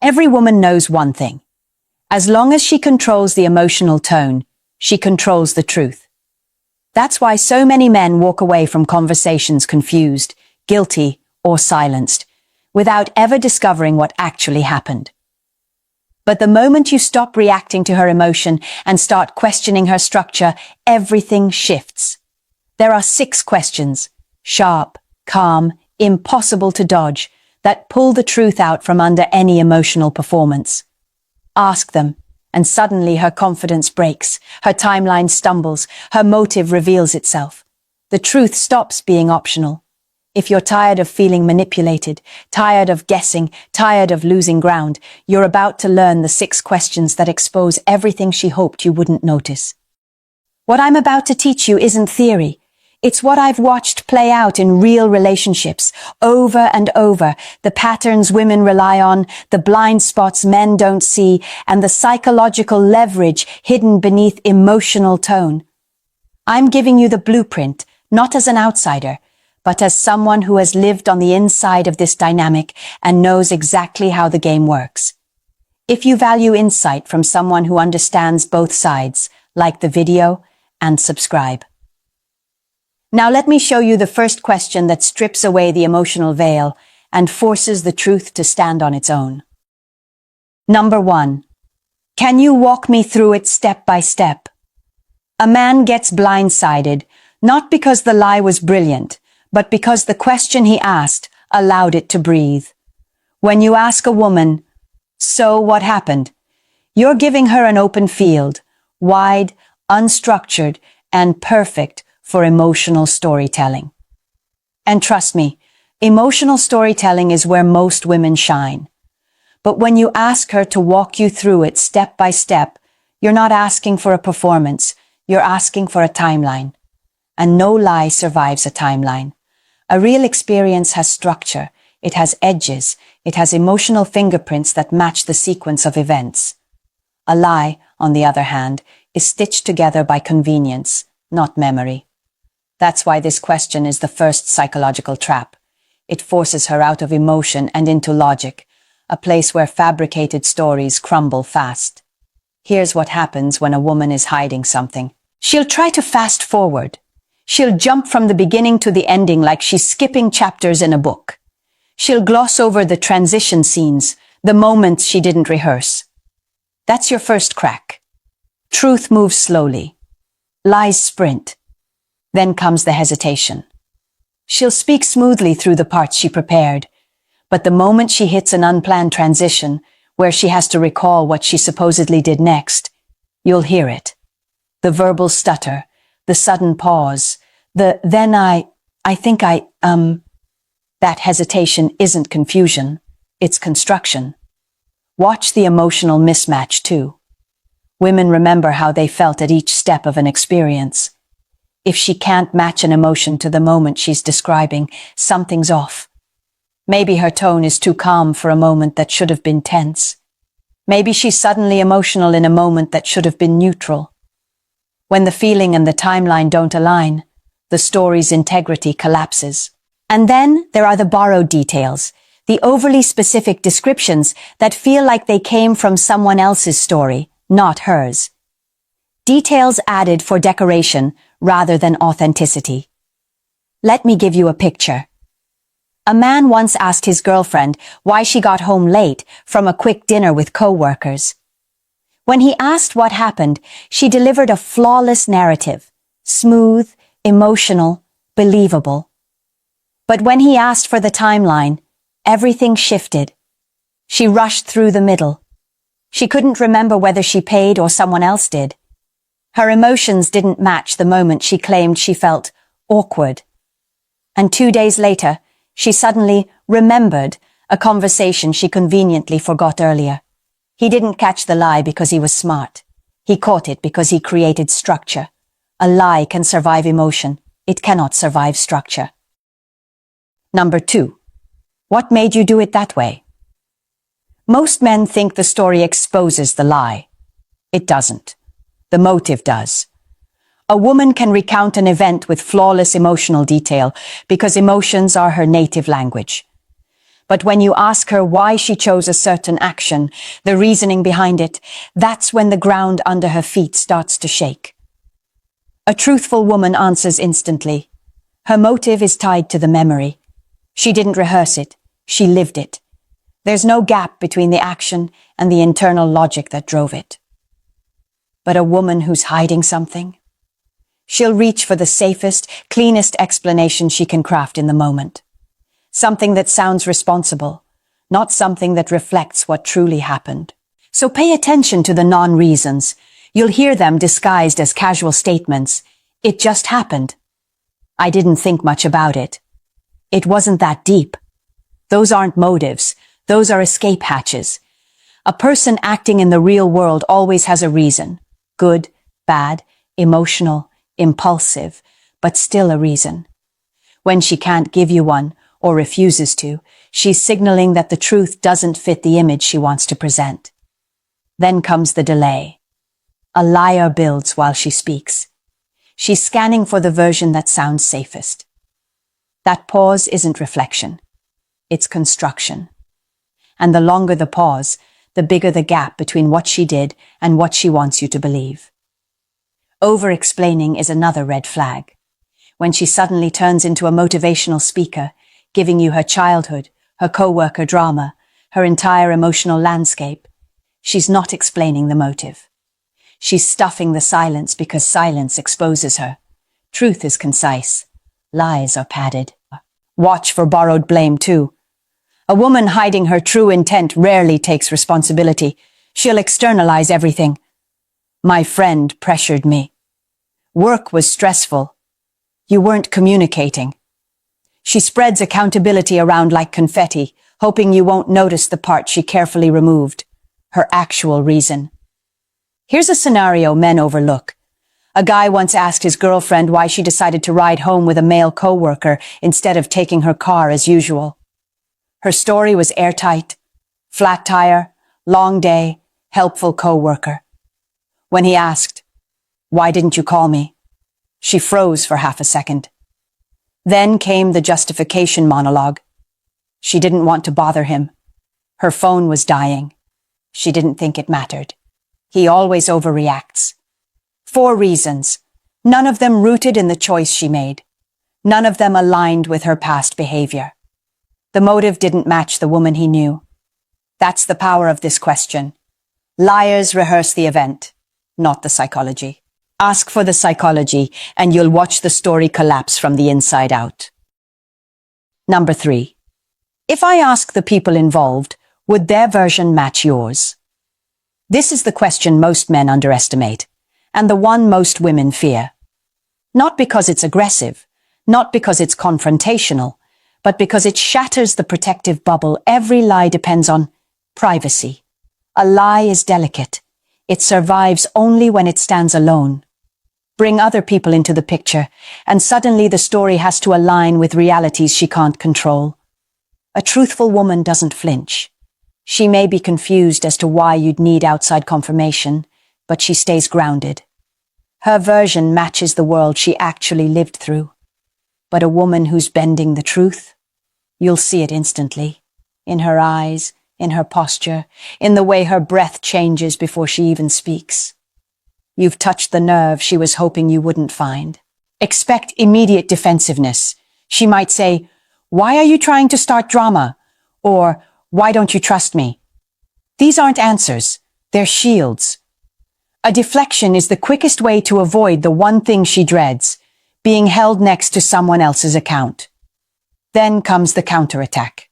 Every woman knows one thing. As long as she controls the emotional tone, she controls the truth. That's why so many men walk away from conversations confused, guilty, or silenced, without ever discovering what actually happened. But the moment you stop reacting to her emotion and start questioning her structure, everything shifts. There are 6 questions, sharp, calm, impossible to dodge, that pull the truth out from under any emotional performance. Ask them, and suddenly her confidence breaks, her timeline stumbles, her motive reveals itself. The truth stops being optional. If you're tired of feeling manipulated, tired of guessing, tired of losing ground, you're about to learn the 6 questions that expose everything she hoped you wouldn't notice. What I'm about to teach you isn't theory. It's what I've watched play out in real relationships, over and over, the patterns women rely on, the blind spots men don't see, and the psychological leverage hidden beneath emotional tone. I'm giving you the blueprint, not as an outsider, but as someone who has lived on the inside of this dynamic and knows exactly how the game works. If you value insight from someone who understands both sides, like the video and subscribe. Now let me show you the first question that strips away the emotional veil and forces the truth to stand on its own. Number 1. Can you walk me through it step by step? A man gets blindsided, not because the lie was brilliant, but because the question he asked allowed it to breathe. When you ask a woman, "So what happened?" you're giving her an open field, wide, unstructured, and perfect for emotional storytelling. And trust me, emotional storytelling is where most women shine. But when you ask her to walk you through it step by step, you're not asking for a performance, you're asking for a timeline. And no lie survives a timeline. A real experience has structure, it has edges, it has emotional fingerprints that match the sequence of events. A lie, on the other hand, is stitched together by convenience, not memory. That's why this question is the first psychological trap. It forces her out of emotion and into logic, a place where fabricated stories crumble fast. Here's what happens when a woman is hiding something. She'll try to fast forward. She'll jump from the beginning to the ending like she's skipping chapters in a book. She'll gloss over the transition scenes, the moments she didn't rehearse. That's your first crack. Truth moves slowly. Lies sprint. Then comes the hesitation. She'll speak smoothly through the parts she prepared, but the moment she hits an unplanned transition, where she has to recall what she supposedly did next, you'll hear it. The verbal stutter, the sudden pause, that hesitation isn't confusion, it's construction. Watch the emotional mismatch too. Women remember how they felt at each step of an experience. If she can't match an emotion to the moment she's describing, something's off. Maybe her tone is too calm for a moment that should have been tense. Maybe she's suddenly emotional in a moment that should have been neutral. When the feeling and the timeline don't align, the story's integrity collapses. And then there are the borrowed details, the overly specific descriptions that feel like they came from someone else's story, not hers. Details added for decoration rather than authenticity. Let me give you a picture. A man once asked his girlfriend why she got home late from a quick dinner with co-workers. When he asked what happened, she delivered a flawless narrative, smooth, emotional, believable. But when he asked for the timeline, everything shifted. She rushed through the middle. She couldn't remember whether she paid or someone else did. Her emotions didn't match the moment she claimed she felt awkward. And 2 days later, she suddenly remembered a conversation she conveniently forgot earlier. He didn't catch the lie because he was smart. He caught it because he created structure. A lie can survive emotion. It cannot survive structure. Number 2. What made you do it that way? Most men think the story exposes the lie. It doesn't. The motive does. A woman can recount an event with flawless emotional detail because emotions are her native language. But when you ask her why she chose a certain action, the reasoning behind it, that's when the ground under her feet starts to shake. A truthful woman answers instantly. Her motive is tied to the memory. She didn't rehearse it, she lived it. There's no gap between the action and the internal logic that drove it. But a woman who's hiding something? She'll reach for the safest, cleanest explanation she can craft in the moment. Something that sounds responsible, not something that reflects what truly happened. So pay attention to the non-reasons. You'll hear them disguised as casual statements. It just happened. I didn't think much about it. It wasn't that deep. Those aren't motives. Those are escape hatches. A person acting in the real world always has a reason. Good, bad, emotional, impulsive, but still a reason. When she can't give you one, or refuses to, she's signaling that the truth doesn't fit the image she wants to present. Then comes the delay. A liar builds while she speaks. She's scanning for the version that sounds safest. That pause isn't reflection. It's construction. And the longer the pause, the bigger the gap between what she did and what she wants you to believe. Over-explaining is another red flag. When she suddenly turns into a motivational speaker, giving you her childhood, her co-worker drama, her entire emotional landscape, she's not explaining the motive. She's stuffing the silence because silence exposes her. Truth is concise. Lies are padded. Watch for borrowed blame too. A woman hiding her true intent rarely takes responsibility. She'll externalize everything. My friend pressured me. Work was stressful. You weren't communicating. She spreads accountability around like confetti, hoping you won't notice the part she carefully removed, her actual reason. Here's a scenario men overlook. A guy once asked his girlfriend why she decided to ride home with a male co-worker instead of taking her car as usual. Her story was airtight. Flat tire, long day, helpful co-worker. When he asked, "Why didn't you call me?" she froze for half a second. Then came the justification monologue. She didn't want to bother him. Her phone was dying. She didn't think it mattered. He always overreacts. 4 reasons, none of them rooted in the choice she made. None of them aligned with her past behavior. The motive didn't match the woman he knew. That's the power of this question. Liars rehearse the event, not the psychology. Ask for the psychology, and you'll watch the story collapse from the inside out. Number 3. If I ask the people involved, would their version match yours? This is the question most men underestimate, and the one most women fear. Not because it's aggressive, not because it's confrontational, but because it shatters the protective bubble every lie depends on: privacy. A lie is delicate. It survives only when it stands alone. Bring other people into the picture, and suddenly the story has to align with realities she can't control. A truthful woman doesn't flinch. She may be confused as to why you'd need outside confirmation, but she stays grounded. Her version matches the world she actually lived through. But a woman who's bending the truth, you'll see it instantly. In her eyes, in her posture, in the way her breath changes before she even speaks. You've touched the nerve she was hoping you wouldn't find. Expect immediate defensiveness. She might say, "Why are you trying to start drama?" Or, "Why don't you trust me?" These aren't answers. They're shields. A deflection is the quickest way to avoid the one thing she dreads, being held next to someone else's account. Then comes the counterattack.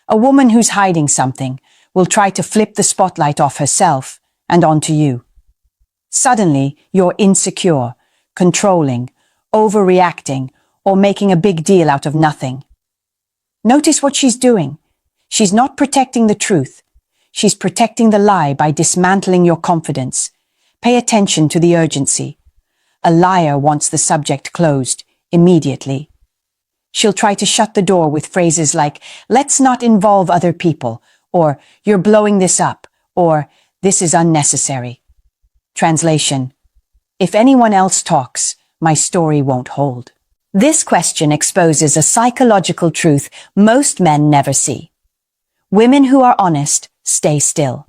A woman who's hiding something will try to flip the spotlight off herself and onto you. Suddenly, you're insecure, controlling, overreacting, or making a big deal out of nothing. Notice what she's doing. She's not protecting the truth. She's protecting the lie by dismantling your confidence. Pay attention to the urgency. A liar wants the subject closed, immediately. She'll try to shut the door with phrases like, "Let's not involve other people," or "You're blowing this up," or "This is unnecessary." Translation: if anyone else talks, my story won't hold. This question exposes a psychological truth most men never see. Women who are honest stay still.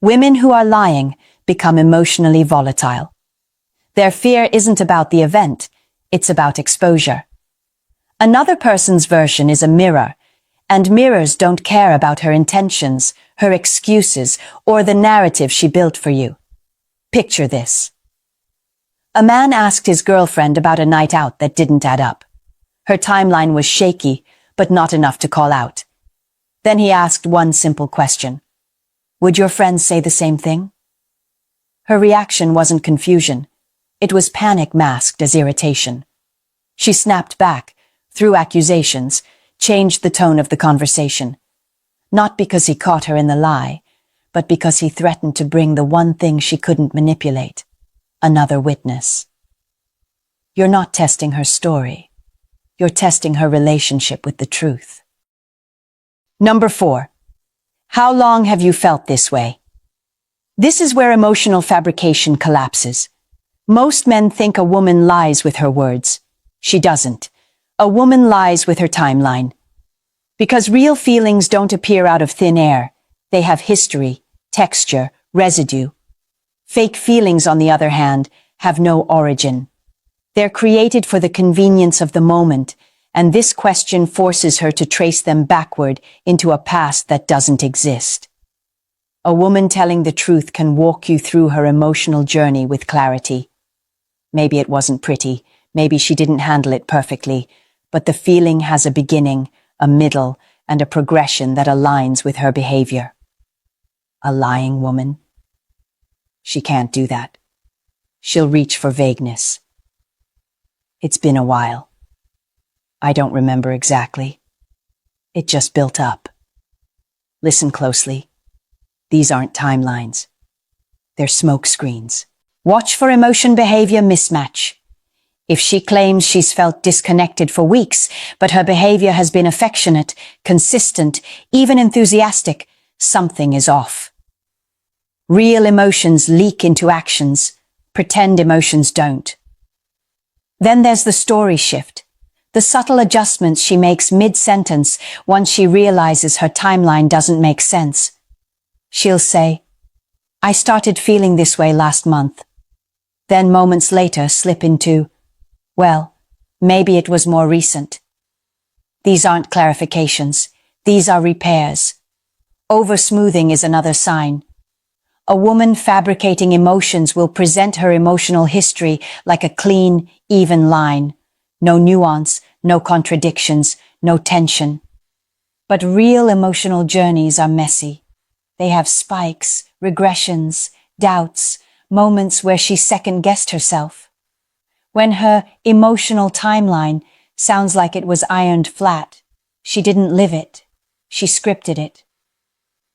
Women who are lying become emotionally volatile. Their fear isn't about the event, it's about exposure. Another person's version is a mirror, and mirrors don't care about her intentions, her excuses, or the narrative she built for you. Picture this. A man asked his girlfriend about a night out that didn't add up. Her timeline was shaky, but not enough to call out. Then he asked one simple question. Would your friends say the same thing? Her reaction wasn't confusion. It was panic masked as irritation. She snapped back, threw accusations, changed the tone of the conversation. Not because he caught her in the lie, but because he threatened to bring the one thing she couldn't manipulate, another witness. You're not testing her story. You're testing her relationship with the truth. Number 4. How long have you felt this way? This is where emotional fabrication collapses. Most men think a woman lies with her words. She doesn't. A woman lies with her timeline. Because real feelings don't appear out of thin air. They have history, texture, residue. Fake feelings, on the other hand, have no origin. They're created for the convenience of the moment, and this question forces her to trace them backward into a past that doesn't exist. A woman telling the truth can walk you through her emotional journey with clarity. Maybe it wasn't pretty, maybe she didn't handle it perfectly, but the feeling has a beginning, a middle, and a progression that aligns with her behavior. A lying woman? She can't do that. She'll reach for vagueness. It's been a while. I don't remember exactly. It just built up. Listen closely. These aren't timelines. They're smoke screens. Watch for emotion-behavior mismatch. If she claims she's felt disconnected for weeks, but her behavior has been affectionate, consistent, even enthusiastic, something is off. Real emotions leak into actions. Pretend emotions don't. Then there's the story shift. The subtle adjustments she makes mid-sentence once she realizes her timeline doesn't make sense. She'll say, I started feeling this way last month. Then moments later slip into, well, maybe it was more recent. These aren't clarifications. These are repairs. Over-smoothing is another sign. A woman fabricating emotions will present her emotional history like a clean, even line. No nuance, no contradictions, no tension. But real emotional journeys are messy. They have spikes, regressions, doubts, moments where she second-guessed herself. When her emotional timeline sounds like it was ironed flat, she didn't live it. She scripted it.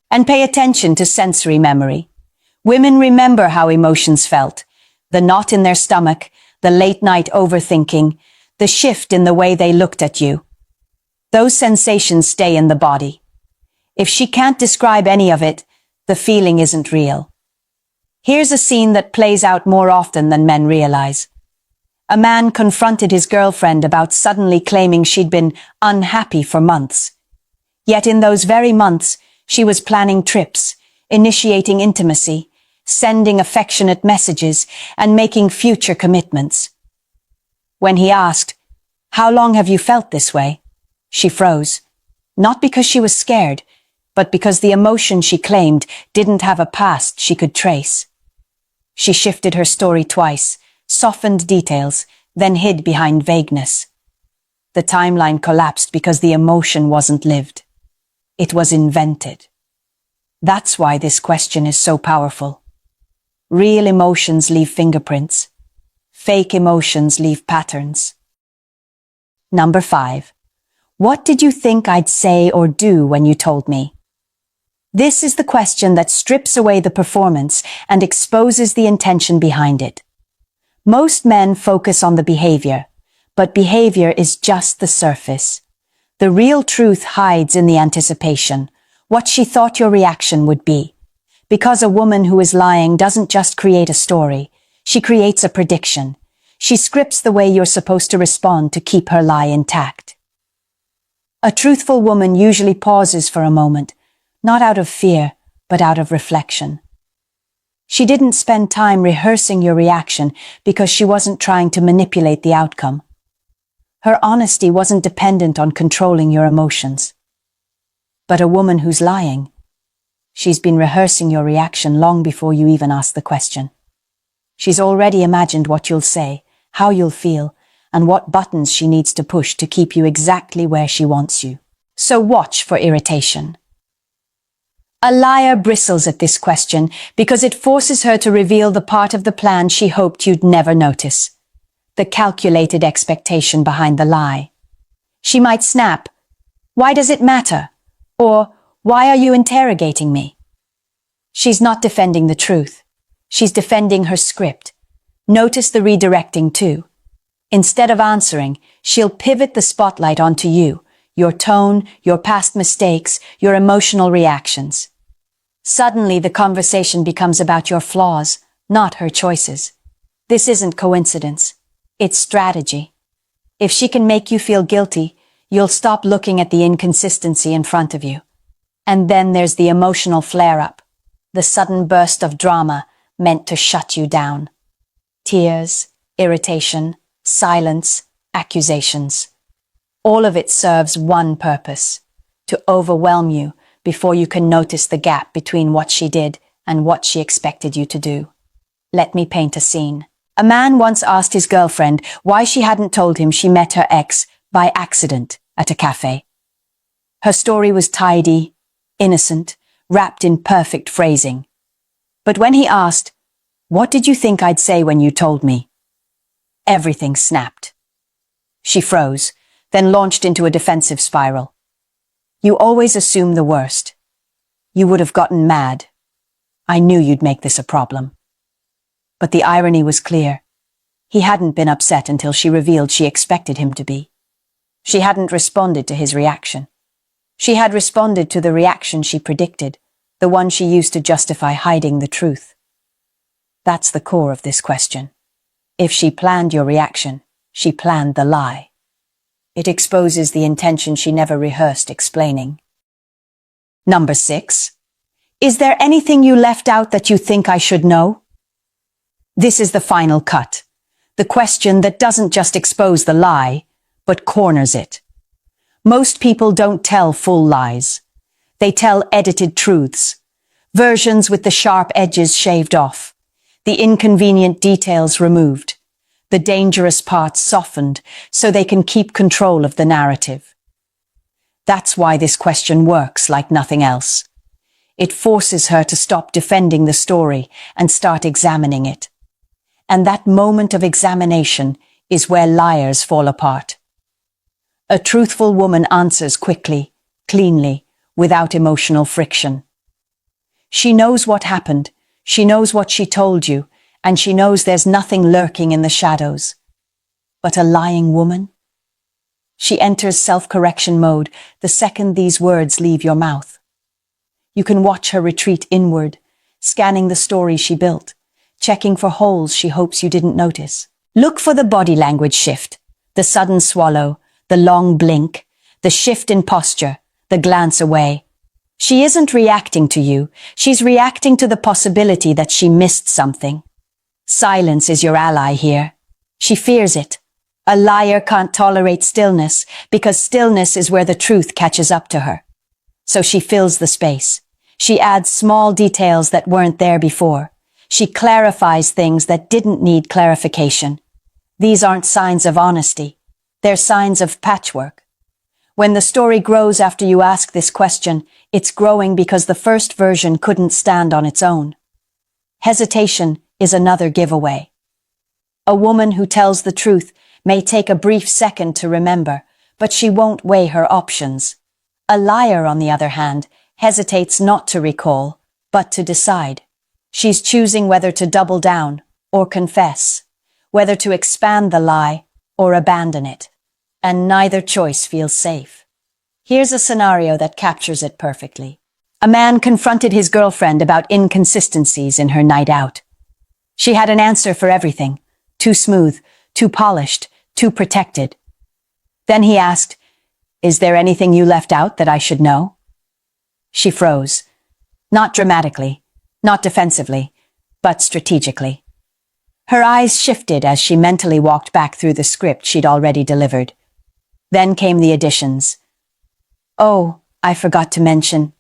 And pay attention to sensory memory. Women remember how emotions felt, the knot in their stomach, the late-night overthinking, the shift in the way they looked at you. Those sensations stay in the body. If she can't describe any of it, the feeling isn't real. Here's a scene that plays out more often than men realize. A man confronted his girlfriend about suddenly claiming she'd been unhappy for months. Yet in those very months, she was planning trips, initiating intimacy, sending affectionate messages, and making future commitments. When he asked, How long have you felt this way? She froze, not because she was scared, but because the emotion she claimed didn't have a past she could trace. She shifted her story twice, softened details, then hid behind vagueness. The timeline collapsed because the emotion wasn't lived. It was invented. That's why this question is so powerful. Real emotions leave fingerprints. Fake emotions leave patterns. Number 5. What did you think I'd say or do when you told me? This is the question that strips away the performance and exposes the intention behind it. Most men focus on the behavior, but behavior is just the surface. The real truth hides in the anticipation, what she thought your reaction would be. Because a woman who is lying doesn't just create a story, she creates a prediction. She scripts the way you're supposed to respond to keep her lie intact. A truthful woman usually pauses for a moment, not out of fear, but out of reflection. She didn't spend time rehearsing your reaction because she wasn't trying to manipulate the outcome. Her honesty wasn't dependent on controlling your emotions. But a woman who's lying, she's been rehearsing your reaction long before you even ask the question. She's already imagined what you'll say, how you'll feel, and what buttons she needs to push to keep you exactly where she wants you. So watch for irritation. A liar bristles at this question because it forces her to reveal the part of the plan she hoped you'd never notice. The calculated expectation behind the lie. She might snap, "Why does it matter?" Or, "Why are you interrogating me?" She's not defending the truth. She's defending her script. Notice the redirecting too. Instead of answering, she'll pivot the spotlight onto you, your tone, your past mistakes, your emotional reactions. Suddenly, the conversation becomes about your flaws, not her choices. This isn't coincidence. It's strategy. If she can make you feel guilty, you'll stop looking at the inconsistency in front of you. And then there's the emotional flare-up, the sudden burst of drama meant to shut you down. Tears, irritation, silence, accusations. All of it serves one purpose, to overwhelm you before you can notice the gap between what she did and what she expected you to do. Let me paint a scene. A man once asked his girlfriend why she hadn't told him she met her ex by accident at a cafe. Her story was tidy, innocent, wrapped in perfect phrasing. But when he asked, "What did you think I'd say when you told me?" everything snapped. She froze, then launched into a defensive spiral. "You always assume the worst. You would have gotten mad. I knew you'd make this a problem." But the irony was clear. He hadn't been upset until she revealed she expected him to be. She hadn't responded to his reaction. She had responded to the reaction she predicted, the one she used to justify hiding the truth. That's the core of this question. If she planned your reaction, she planned the lie. It exposes the intention she never rehearsed explaining. Number 6. Is there anything you left out that you think I should know? This is the final cut. The question that doesn't just expose the lie, but corners it. Most people don't tell full lies. They tell edited truths, versions with the sharp edges shaved off, the inconvenient details removed, the dangerous parts softened so they can keep control of the narrative. That's why this question works like nothing else. It forces her to stop defending the story and start examining it. And that moment of examination is where liars fall apart. A truthful woman answers quickly, cleanly, without emotional friction. She knows what happened, she knows what she told you, and she knows there's nothing lurking in the shadows. But a lying woman? She enters self-correction mode the second these words leave your mouth. You can watch her retreat inward, scanning the story she built, checking for holes she hopes you didn't notice. Look for the body language shift, the sudden swallow, the long blink, the shift in posture, the glance away. She isn't reacting to you, she's reacting to the possibility that she missed something. Silence is your ally here. She fears it. A liar can't tolerate stillness because stillness is where the truth catches up to her. So she fills the space. She adds small details that weren't there before. She clarifies things that didn't need clarification. These aren't signs of honesty. They're signs of patchwork. When the story grows after you ask this question, it's growing because the first version couldn't stand on its own. Hesitation is another giveaway. A woman who tells the truth may take a brief second to remember, but she won't weigh her options. A liar, on the other hand, hesitates not to recall, but to decide. She's choosing whether to double down or confess, whether to expand the lie or abandon it. And neither choice feels safe. Here's a scenario that captures it perfectly. A man confronted his girlfriend about inconsistencies in her night out. She had an answer for everything. Too smooth, too polished, too protected. Then he asked, "Is there anything you left out that I should know?" She froze. Not dramatically, not defensively, but strategically. Her eyes shifted as she mentally walked back through the script she'd already delivered. Then came the additions. "Oh, I forgot to mention,"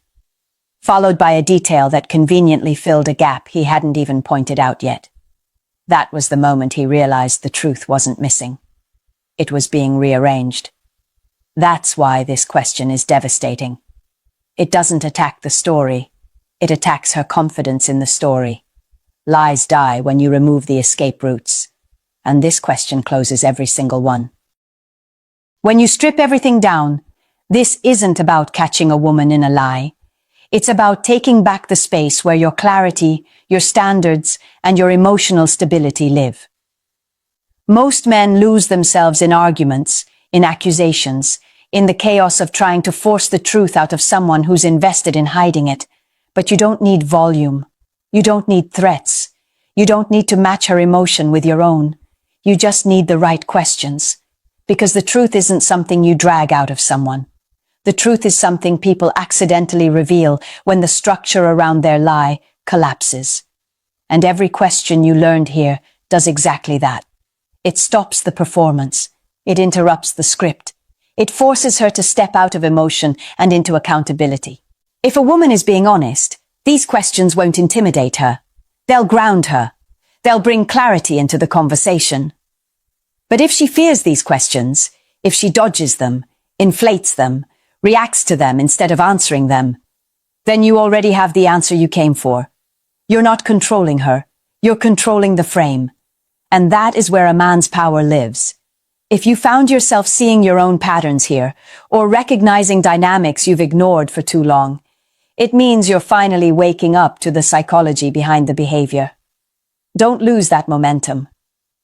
followed by a detail that conveniently filled a gap he hadn't even pointed out yet. That was the moment he realized the truth wasn't missing. It was being rearranged. That's why this question is devastating. It doesn't attack the story. It attacks her confidence in the story. Lies die when you remove the escape routes. And this question closes every single one. When you strip everything down, this isn't about catching a woman in a lie. It's about taking back the space where your clarity, your standards, and your emotional stability live. Most men lose themselves in arguments, in accusations, in the chaos of trying to force the truth out of someone who's invested in hiding it. But you don't need volume. You don't need threats. You don't need to match her emotion with your own. You just need the right questions. Because the truth isn't something you drag out of someone. The truth is something people accidentally reveal when the structure around their lie collapses. And every question you learned here does exactly that. It stops the performance. It interrupts the script. It forces her to step out of emotion and into accountability. If a woman is being honest, these questions won't intimidate her. They'll ground her. They'll bring clarity into the conversation. But if she fears these questions, if she dodges them, inflates them, reacts to them instead of answering them, then you already have the answer you came for. You're not controlling her. You're controlling the frame. And that is where a man's power lives. If you found yourself seeing your own patterns here, or recognizing dynamics you've ignored for too long, it means you're finally waking up to the psychology behind the behavior. Don't lose that momentum.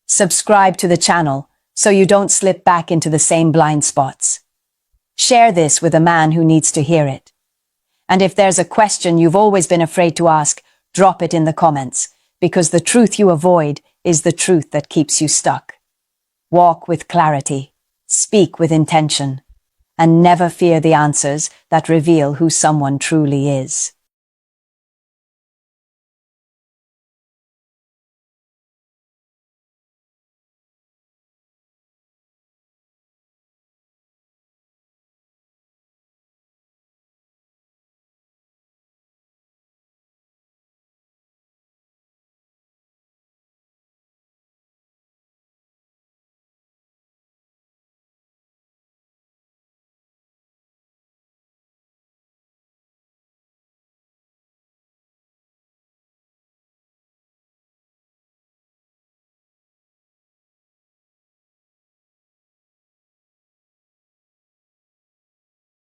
Subscribe to the channel so you don't slip back into the same blind spots. Share this with a man who needs to hear it. And if there's a question you've always been afraid to ask, drop it in the comments, because the truth you avoid is the truth that keeps you stuck. Walk with clarity, speak with intention, and never fear the answers that reveal who someone truly is.